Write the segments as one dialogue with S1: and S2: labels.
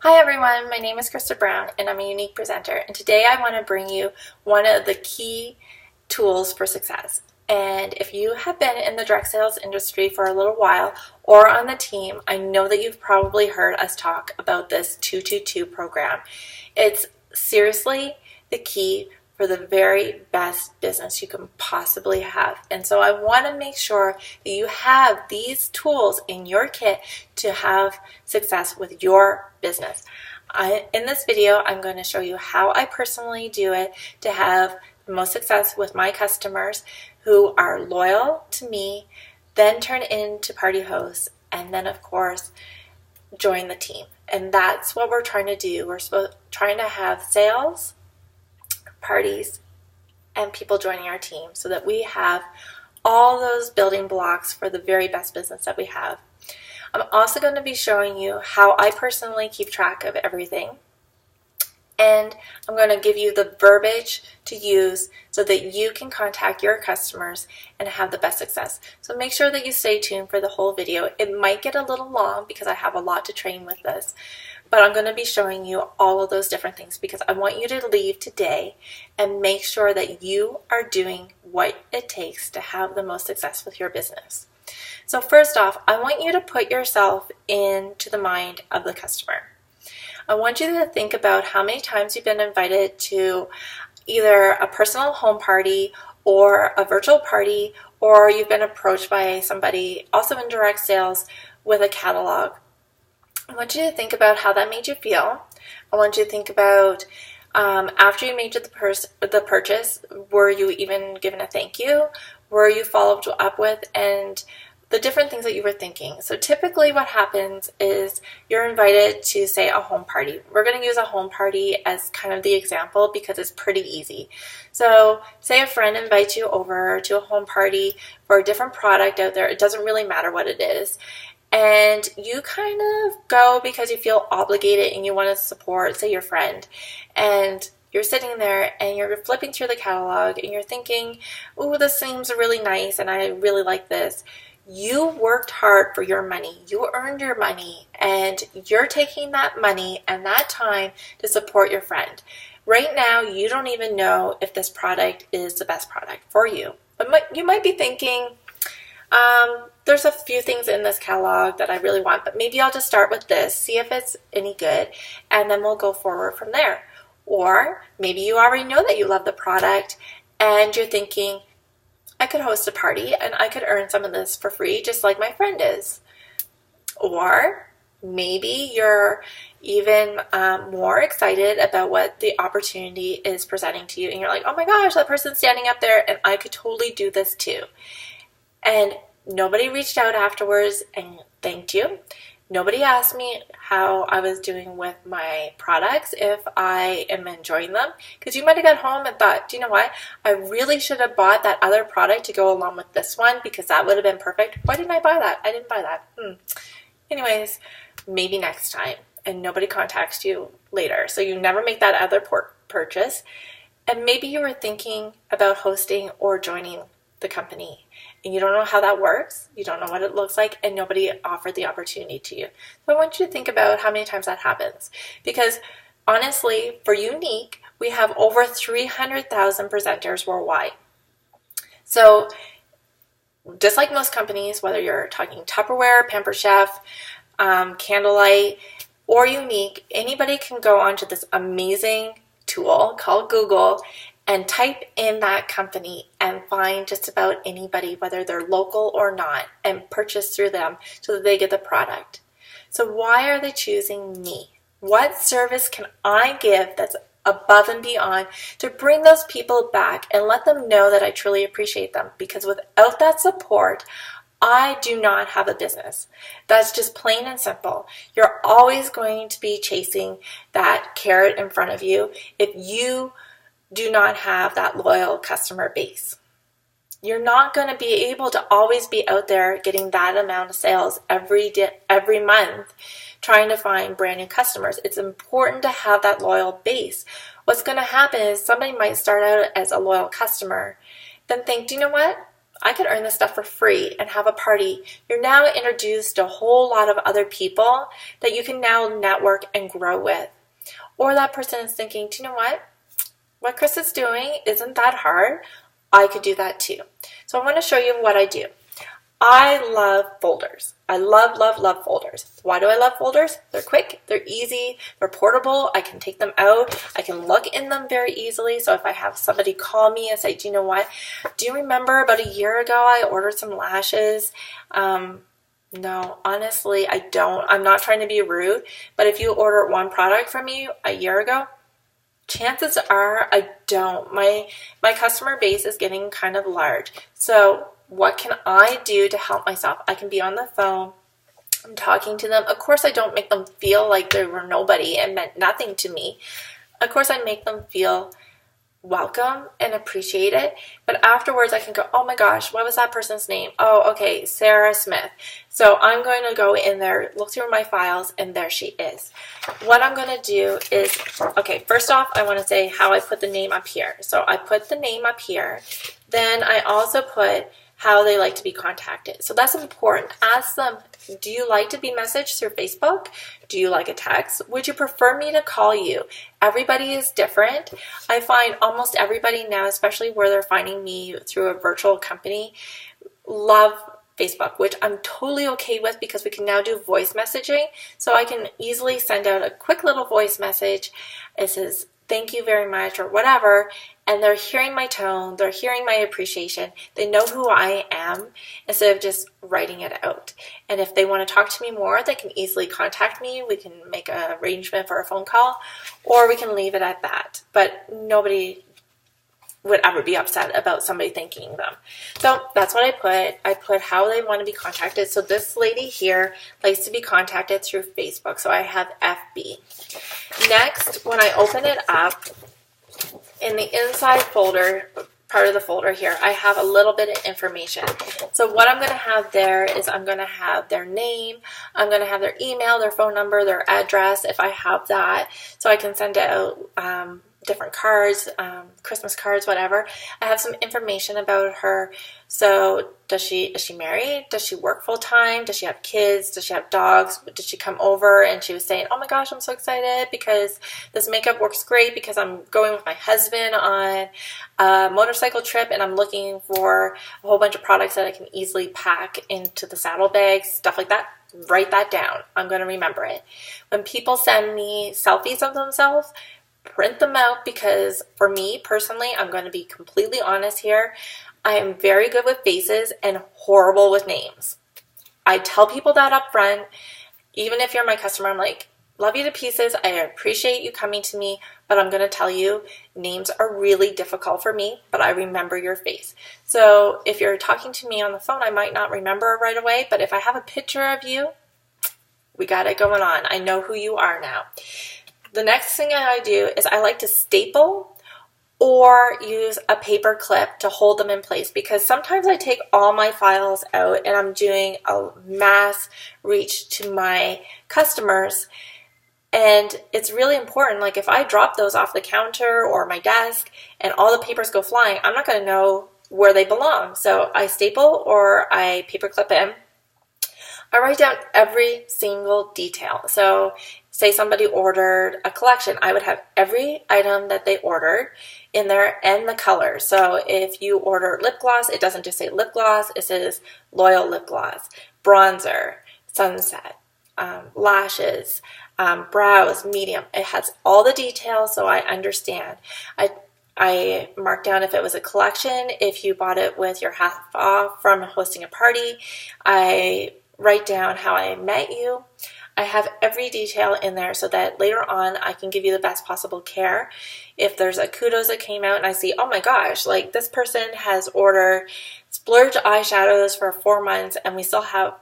S1: Hi everyone, my name is Krista Brown and I'm a unique presenter, and today I want to bring you one of the key tools for success. And if you have been in the direct sales industry for a little while or on the team, I know that you've probably heard us talk about this 222 program. It's seriously the key for the very best business you can possibly have. And so I want to make sure that you have these tools in your kit to have success with your business. In this video, I'm going to show you how I personally do it to have the most success with my customers who are loyal to me, then turn into party hosts, and then of course join the team. And that's what we're trying to do. We're trying to have sales, parties, and people joining our team so that we have all those building blocks for the very best business that we have. I'm also going to be showing you how I personally keep track of everything, and I'm going to give you the verbiage to use so that you can contact your customers and have the best success. So make sure that you stay tuned for the whole video. It might get a little long because I have a lot to train with this, but I'm going to be showing you all of those different things because I want you to leave today and make sure that you are doing what it takes to have the most success with your business. So first off, I want you to put yourself into the mind of the customer. I want you to think about how many times you've been invited to either a personal home party or a virtual party, or you've been approached by somebody also in direct sales with a catalog. I want you to think about how that made you feel. I want you to think about after you made the purchase, were you even given a thank you? Were you followed up with? And the different things that you were thinking. So typically what happens is you're invited to, say, a home party. We're going to use a home party as kind of the example because it's pretty easy. So say a friend invites you over to a home party for a different product out there. It doesn't really matter what it is. And you kind of go because you feel obligated and you want to support, say, your friend. And you're sitting there and you're flipping through the catalog and you're thinking, ooh, this seems really nice and I really like this. You worked hard for your money. You earned your money, and you're taking that money and that time to support your friend. Right now, you don't even know if this product is the best product for you. But you might be thinking, there's a few things in this catalog that I really want, but maybe I'll just start with this, see if it's any good, and then we'll go forward from there. Or maybe you already know that you love the product, and you're thinking, I could host a party and I could earn some of this for free just like my friend is. Or maybe you're even more excited about what the opportunity is presenting to you and you're like, oh my gosh, that person's standing up there and I could totally do this too. And nobody reached out afterwards and thanked you. Nobody asked me how I was doing with my products, if I am enjoying them. Because you might have got home and thought, do you know what? I really should have bought that other product to go along with this one because that would have been perfect. Why didn't I buy that? I didn't buy that. Anyways, maybe next time. And nobody contacts you later. So you never make that other purchase. And maybe you were thinking about hosting or joining the company and you don't know how that works, you don't know what it looks like, and nobody offered the opportunity to you. So I want you to think about how many times that happens, because honestly, for Unique, we have over 300,000 presenters worldwide. So just like most companies, whether you're talking Tupperware, Pampered Chef, Candlelight, or Unique, anybody can go onto this amazing tool called Google and type in that company and find just about anybody, whether they're local or not, and purchase through them so that they get the product. So why are they choosing me? What service can I give that's above and beyond to bring those people back and let them know that I truly appreciate them? Because without that support, I do not have a business. That's just plain and simple. You're always going to be chasing that carrot in front of you if you do not have that loyal customer base. You're not going to be able to always be out there getting that amount of sales every month trying to find brand new customers. It's important to have that loyal base. What's going to happen is somebody might start out as a loyal customer, then think, do you know what? I could earn this stuff for free and have a party. You're now introduced to a whole lot of other people that you can now network and grow with. Or that person is thinking, do you know what? What Chris is doing isn't that hard. I could do that too. So I want to show you what I do. I love folders. I love, love, love folders. Why do I love folders? They're quick, they're easy, they're portable. I can take them out. I can look in them very easily. So if I have somebody call me and say, do you know what? Do you remember about a year ago I ordered some lashes? No, honestly, I don't. I'm not trying to be rude, but if you order one product from me a year ago, chances are I don't. My customer base is getting kind of large. So what can I do to help myself? I can be on the phone. I'm talking to them. Of course, I don't make them feel like they were nobody and meant nothing to me. Of course, I make them feel welcome and appreciate it. But afterwards, I can go, oh my gosh, what was that person's name? Oh, okay, Sarah Smith. So I'm going to go in there, look through my files, and there she is. What I'm going to do is, okay, first off, I want to say how I put the name up here. So I put the name up here. Then I also put how they like to be contacted. So that's important. Ask them, do you like to be messaged through Facebook? Do you like a text? Would you prefer me to call you? Everybody is different. I find almost everybody now, especially where they're finding me through a virtual company, love Facebook, which I'm totally okay with because we can now do voice messaging. So I can easily send out a quick little voice message. It says, thank you very much or whatever, and they're hearing my tone, they're hearing my appreciation, they know who I am instead of just writing it out. And if they want to talk to me more, they can easily contact me. We can make an arrangement for a phone call, or we can leave it at that. But nobody would ever be upset about somebody thanking them. So that's what I put. I put how they want to be contacted. So this lady here likes to be contacted through Facebook. So I have FB. Next, when I open it up, in the inside folder, part of the folder here, I have a little bit of information. So what I'm going to have there is I'm going to have their name, I'm going to have their email, their phone number, their address, if I have that, so I can send out different cards, Christmas cards, whatever. I have some information about her. So is she married? Does she work full time? Does she have kids? Does she have dogs? Did she come over and she was saying, oh my gosh, I'm so excited because this makeup works great because I'm going with my husband on a motorcycle trip and I'm looking for a whole bunch of products that I can easily pack into the saddlebags, stuff like that. Write that down. I'm going to remember it. When people send me selfies of themselves, print them out, because for me personally, I'm going to be completely honest here, I am very good with faces and horrible with names. I tell people that up front. Even if you're my customer, I'm like, love you to pieces, I appreciate you coming to me, but I'm going to tell you, names are really difficult for me, but I remember your face. So if you're talking to me on the phone, I might not remember right away, but if I have a picture of you, we got it going on. I know who you are now. The next thing I do is I like to staple or use a paper clip to hold them in place, because sometimes I take all my files out and I'm doing a mass reach to my customers, and it's really important. Like if I drop those off the counter or my desk and all the papers go flying, I'm not going to know where they belong. So I staple or I paper clip in. I write down every single detail. So say somebody ordered a collection, I would have every item that they ordered in there and the color. So if you order lip gloss, it doesn't just say lip gloss, it says Loyal Lip Gloss, bronzer, sunset, lashes, brows, medium. It has all the details so I understand. I mark down if it was a collection, if you bought it with your half off from hosting a party. I write down how I met you. I have every detail in there so that later on I can give you the best possible care. If there's a kudos that came out and I see, oh my gosh, like this person has ordered splurge eyeshadows for 4 months and we still have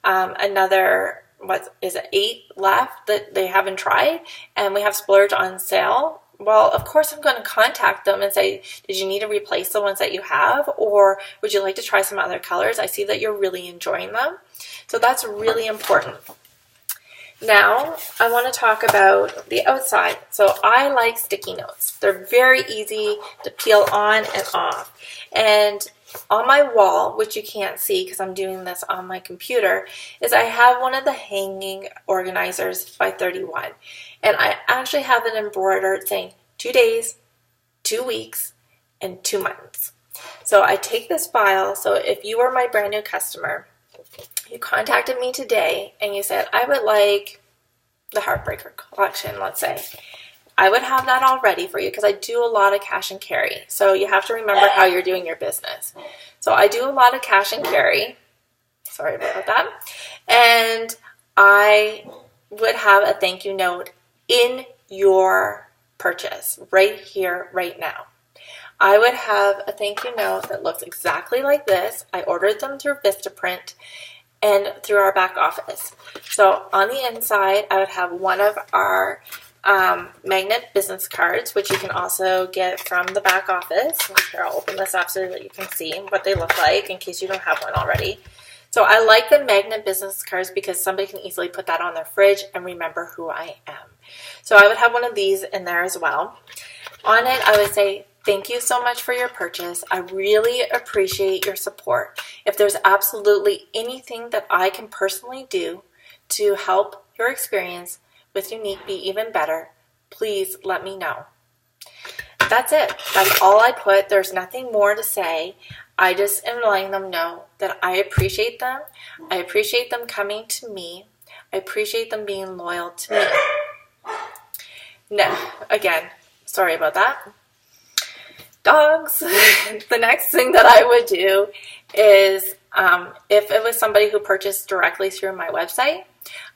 S1: another, 8 left that they haven't tried, and we have splurge on sale. Well, of course I'm going to contact them and say, did you need to replace the ones that you have, or would you like to try some other colors? I see that you're really enjoying them. So that's really important. Now, I want to talk about the outside. So I like sticky notes. They're very easy to peel on and off. And on my wall, which you can't see because I'm doing this on my computer, is I have one of the hanging organizers by 31. And I actually have it embroidered saying 2 days, 2 weeks, and 2 months. So I take this file. So if you are my brand new customer, you contacted me today and you said, I would like the Heartbreaker collection, let's say. I would have that all ready for you because I do a lot of cash and carry. So you have to remember how you're doing your business. So I do a lot of cash and carry. Sorry about that. And I would have a thank you note in your purchase right here, right now. I would have a thank you note that looks exactly like this. I ordered them through Vistaprint and through our back office. So on the inside, I would have one of our magnet business cards, which you can also get from the back office. Here, I'll open this up so that you can see what they look like in case you don't have one already. So I like the magnet business cards because somebody can easily put that on their fridge and remember who I am. So I would have one of these in there as well. On it, I would say, thank you so much for your purchase. I really appreciate your support. If there's absolutely anything that I can personally do to help your experience with Unique be even better, please let me know. That's it. That's all I put. There's nothing more to say. I just am letting them know that I appreciate them. I appreciate them coming to me. I appreciate them being loyal to me. No, again, sorry about that. Dogs. The next thing that I would do is if it was somebody who purchased directly through my website,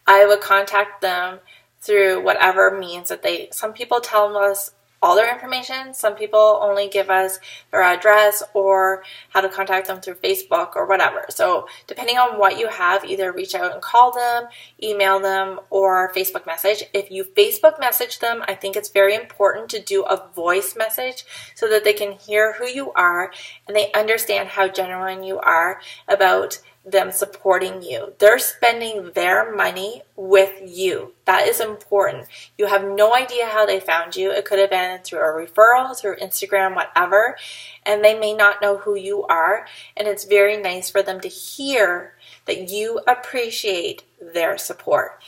S1: I would contact them through whatever means that some people tell us all their information. Some people only give us their address or how to contact them through Facebook or whatever. So depending on what you have, either reach out and call them, email them, or Facebook message. If you Facebook message them, I think it's very important to do a voice message so that they can hear who you are and they understand how genuine you are about them supporting you. They're spending their money with you. That is important. You have no idea how they found you. It could have been through a referral, through Instagram, whatever, and they may not know who you are, and it's very nice for them to hear that you appreciate their support.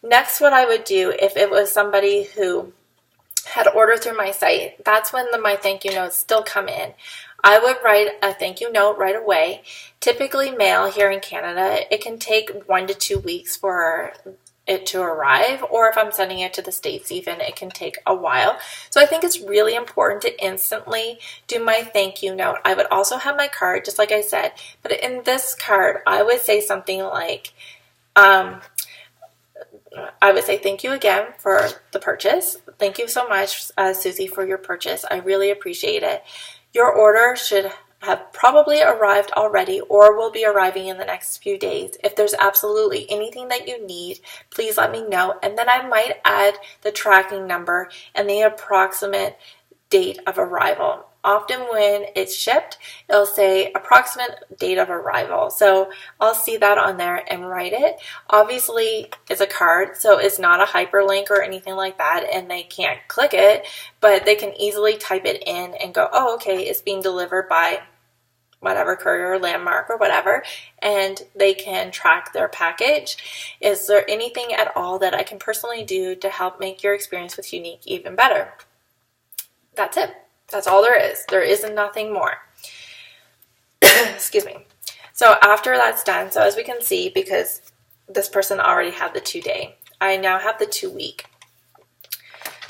S1: Next, what I would do if it was somebody who had ordered through my site, that's when my thank you notes still come in. I would write a thank you note right away. Typically mail here in Canada, it can take 1 to 2 weeks for it to arrive, or if I'm sending it to the States even, it can take a while. So I think it's really important to instantly do my thank you note. I would also have my card, just like I said, but in this card, I would say something like, I would say thank you again for the purchase. Thank you so much, Susie, for your purchase. I really appreciate it. Your order should have probably arrived already or will be arriving in the next few days. If there's absolutely anything that you need, please let me know. And then I might add the tracking number and the approximate date of arrival. Often when it's shipped, it'll say approximate date of arrival. So I'll see that on there and write it. Obviously, it's a card, so it's not a hyperlink or anything like that, and they can't click it, but they can easily type it in and go, oh, okay, it's being delivered by whatever courier or landmark or whatever, and they can track their package. Is there anything at all that I can personally do to help make your experience with Unique even better? That's it. That's all there is. There is nothing more. Excuse me. So after that's done, so as we can see, because this person already had the 2 day, I now have the 2 week.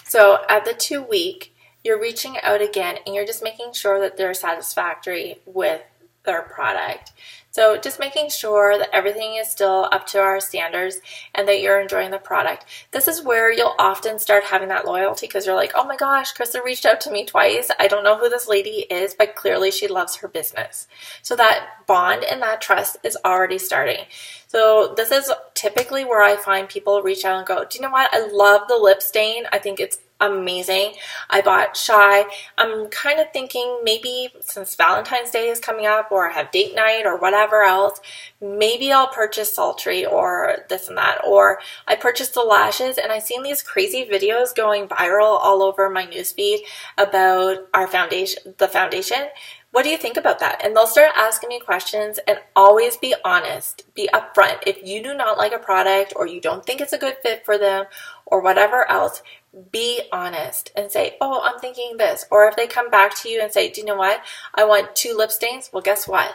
S1: So at the 2 week, you're reaching out again and you're just making sure that they're satisfactory with their product. So just making sure that everything is still up to our standards and that you're enjoying the product. This is where you'll often start having that loyalty because you're like, oh my gosh, Krista reached out to me twice. I don't know who this lady is, but clearly she loves her business. So that bond and that trust is already starting. So this is typically where I find people reach out and go, do you know what? I love the lip stain. I think it's amazing. I bought Shy. I'm kind of thinking maybe since Valentine's Day is coming up or I have date night or whatever else, maybe I'll purchase Sultry or this and that. Or I purchased the lashes and I've seen these crazy videos going viral all over my newsfeed about our foundation, the foundation. What do you think about that? And they'll start asking me questions, and always be honest, be upfront. If you do not like a product or you don't think it's a good fit for them or whatever else, be honest and say, oh, I'm thinking this. Or if they come back to you and say, do you know what? I want 2 lip stains. Well, guess what?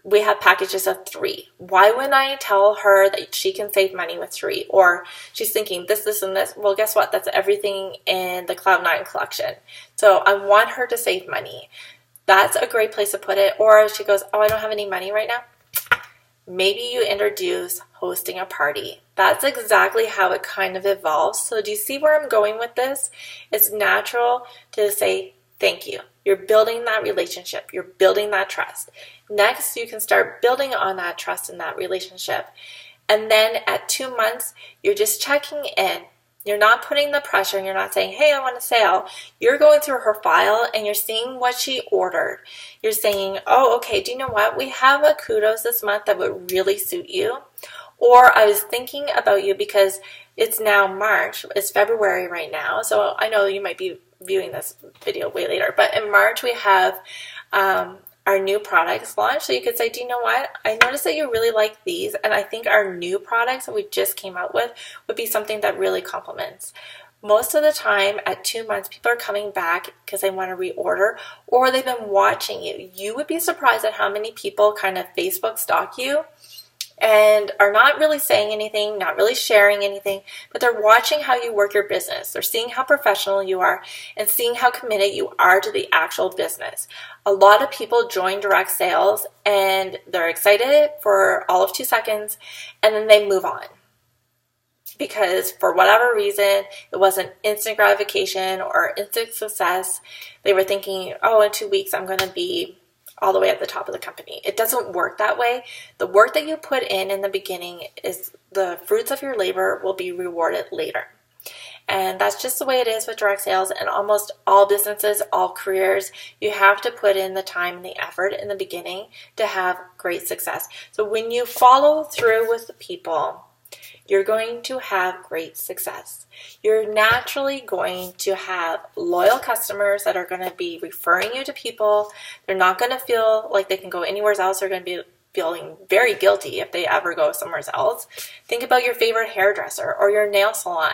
S1: We have packages of 3. Why wouldn't I tell her that she can save money with 3? Or she's thinking this, and this. Well, guess what? That's everything in the Cloud9 collection. So I want her to save money. That's a great place to put it. Or if she goes, oh, I don't have any money right now. Maybe you introduce hosting a party. That's exactly how it kind of evolves. So do you see where I'm going with this? It's natural to say thank you. You're building that relationship. You're building that trust. Next, you can start building on that trust and that relationship. And then at 2 months, you're just checking in. You're not putting the pressure and you're not saying, hey, I want a sale. You're going through her file and you're seeing what she ordered. You're saying, oh, okay, do you know what? We have a kudos this month that would really suit you. Or I was thinking about you because it's now March. It's February right now. So I know you might be viewing this video way later. But in March, we have our new products launch. So you could say, do you know what? I noticed that you really like these, and I think our new products that we just came out with would be something that really complements. Most of the time at 2 months, people are coming back because they want to reorder, or they've been watching you. You would be surprised at how many people kind of Facebook stalk you and are not really saying anything, not really sharing anything, but they're watching how you work your business. They're seeing how professional you are and seeing how committed you are to the actual business. A lot of people join direct sales and they're excited for all of 2 seconds and then they move on. Because for whatever reason, it wasn't instant gratification or instant success. They were thinking, oh, in 2 weeks, I'm going to be all the way at the top of the company. It doesn't work that way. The work that you put in the beginning is the fruits of your labor will be rewarded later. And that's just the way it is with direct sales and almost all businesses, all careers. You have to put in the time and the effort in the beginning to have great success. So when you follow through with the people, you're going to have great success. You're naturally going to have loyal customers that are going to be referring you to people. They're not going to feel like they can go anywhere else. They're going to be feeling very guilty if they ever go somewhere else. Think about your favorite hairdresser or your nail salon.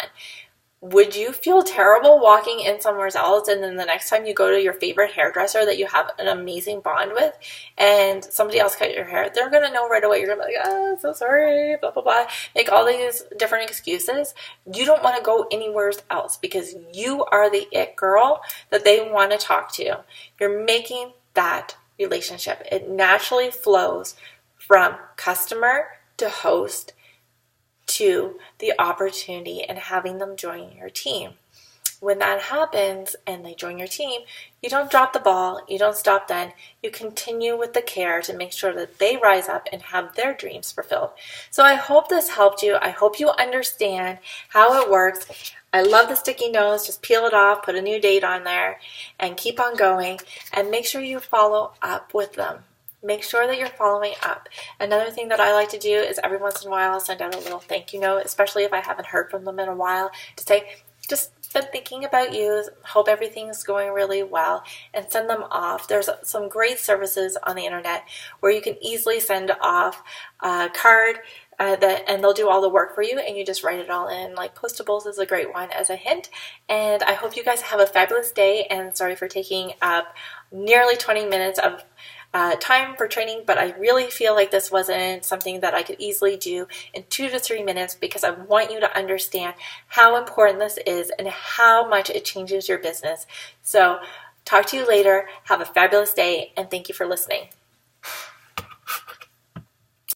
S1: Would you feel terrible walking in somewhere else and then the next time you go to your favorite hairdresser that you have an amazing bond with and somebody else cut your hair, they're going to know right away. You're going to be like, oh, so sorry, blah, blah, blah. Make all these different excuses. You don't want to go anywhere else because you are the it girl that they want to talk to. You're making that relationship. It naturally flows from customer to host to the opportunity and having them join your team. When that happens and they join your team, you don't drop the ball, you don't stop then, you continue with the care to make sure that they rise up and have their dreams fulfilled. So I hope this helped you. I hope you understand how it works. I love the sticky notes. Just peel it off, put a new date on there, and keep on going, and make sure you follow up with them. Make sure that you're following up. Another thing that I like to do is every once in a while I'll send out a little thank you note, especially if I haven't heard from them in a while, to say, just been thinking about you, hope everything's going really well, and send them off. There's some great services on the internet where you can easily send off a card and they'll do all the work for you and you just write it all in. Like Postables is a great one as a hint. And I hope you guys have a fabulous day, and sorry for taking up nearly 20 minutes of time for training, but I really feel like this wasn't something that I could easily do in 2 to 3 minutes because I want you to understand how important this is and how much it changes your business. So talk to you later. Have a fabulous day, and thank you for listening.